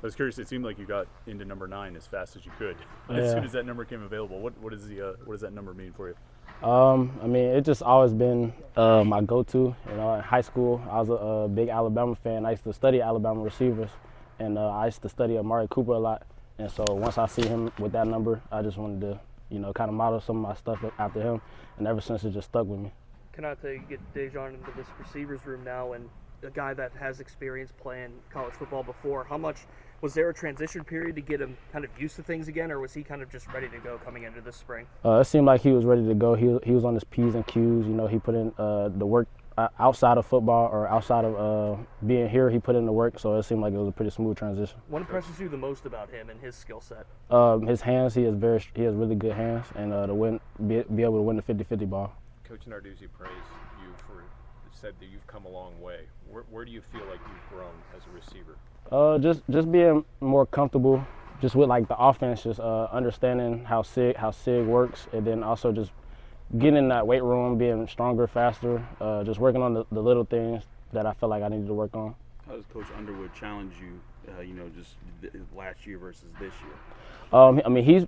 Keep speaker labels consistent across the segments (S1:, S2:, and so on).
S1: I was curious. It seemed like you got into number 9 as fast as you could.
S2: Yeah.
S1: As soon as that number came available, what does that number mean for you?
S2: I mean, it just always been my go-to. You know, in high school, I was a big Alabama fan. I used to study Alabama receivers, and I used to study Amari Cooper a lot. And so once I see him with that number, I just wanted to, you know, kind of model some of my stuff after him. And ever since, it just stuck with me.
S3: Konata, you get Dejan into this receivers room now, and a guy that has experience playing college football before. How much was there a transition period to get him kind of used to things again, or was he kind of just ready to go coming into this spring?
S2: It seemed like he was ready to go. He was on his P's and Q's. You know, he put in the work outside of football or outside of being here. He put in the work, so it seemed like it was a pretty smooth transition.
S3: What impresses you the most about him and his skill set?
S2: His hands. He has really good hands, and be able to win the 50-50 ball.
S4: Coach Narduzzi praised you said that you've come a long way. Where do you feel like you've grown as a receiver?
S2: Just being more comfortable, just with like the offense, just understanding how SIG works, and then also just getting in that weight room, being stronger, faster, just working on the little things that I felt like I needed to work on.
S5: How does Coach Underwood challenge you, just last year versus this year?
S2: I mean, he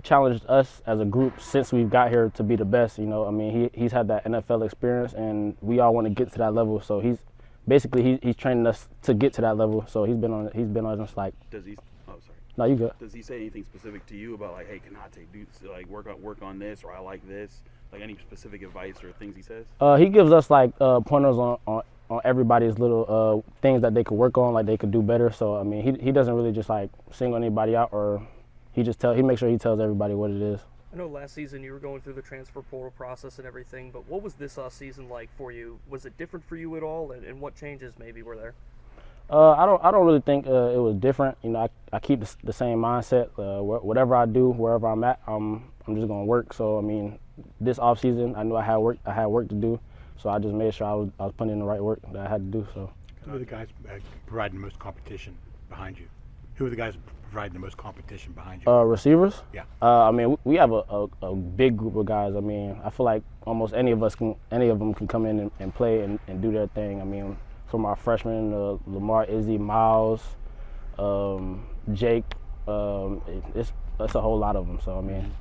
S2: challenged us as a group since we've got here to be the best. You know, I mean, he's had that NFL experience, and we all want to get to that level. So he's training us to get to that level. So he's been on us like.
S5: Does he? Oh, sorry.
S2: No, you good.
S5: Does he say anything specific to you about like, hey, Konata, work on this, or I like this? Like any specific advice or things he says?
S2: He gives us like pointers on everybody's little things that they could work on, like they could do better. So I mean, he doesn't really just like single anybody out, or he makes sure he tells everybody what it is.
S3: I know last season you were going through the transfer portal process and everything, but what was this season like for you? Was it different for you at all, and what changes maybe were there?
S2: I don't really think it was different. You know, I keep the same mindset. Whatever I do, wherever I'm at, I'm just gonna work. So I mean, this off season, I knew I had work to do. So I just made sure I was putting in the right work that I had to do. So.
S6: Who are the guys providing the most competition behind you? Who are the guys providing the most competition behind you?
S2: Receivers?
S6: Yeah.
S2: I mean, we have a big group of guys. I mean, I feel like almost any of them can come in and play and do their thing. I mean, from our freshmen, Lamar, Izzy, Miles, Jake, it's a whole lot of them. So I mean,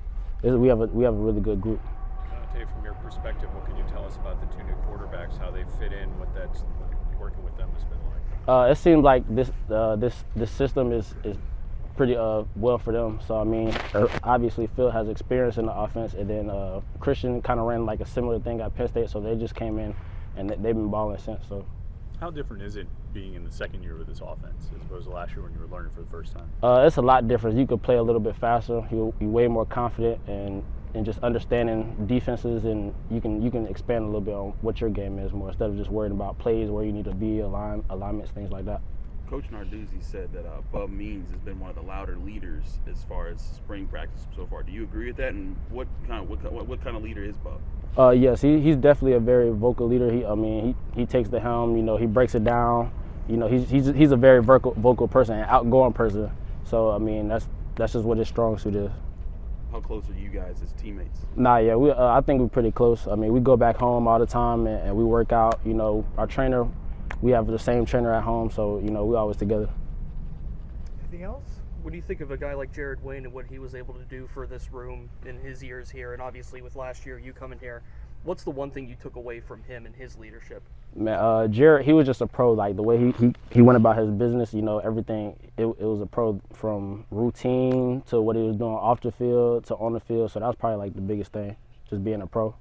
S2: we have a really good group.
S4: From your perspective, what can you tell us about the 2 new quarterbacks, how they fit in, what working with them has been like?
S2: It seems like this system is pretty well for them. So I mean, obviously Phil has experience in the offense, and then Christian kind of ran like a similar thing at Penn State, so they just came in and they've been balling since. So.
S1: How different is it being in the second year with this offense as opposed to last year when you were learning for the first time?
S2: It's a lot different. You could play a little bit faster. You're way more confident and just understanding defenses, and you can expand a little bit on what your game is more instead of just worrying about plays where you need to be, alignments, things like that.
S5: Coach Narduzzi said that Bub Means has been one of the louder leaders as far as spring practice so far. Do you agree with that? And what kind of leader is Bub?
S2: Yes, he's definitely a very vocal leader. He takes the helm. You know, he breaks it down. You know, he's a very vocal person, an outgoing person. So I mean, that's just what his strong suit is.
S5: How close are you guys as teammates?
S2: Yeah, I think we're pretty close. I mean, we go back home all the time and we work out. You know, our trainer, we have the same trainer at home, so you know, we're always together.
S3: Anything else? What do you think of a guy like Jared Wayne and what he was able to do for this room in his years here, and obviously with last year you coming here? What's the one thing you took away from him and his leadership?
S2: Man, Jared, he was just a pro. Like the way he went about his business, you know, everything. It was a pro from routine to what he was doing off the field to on the field. So that was probably like the biggest thing, just being a pro.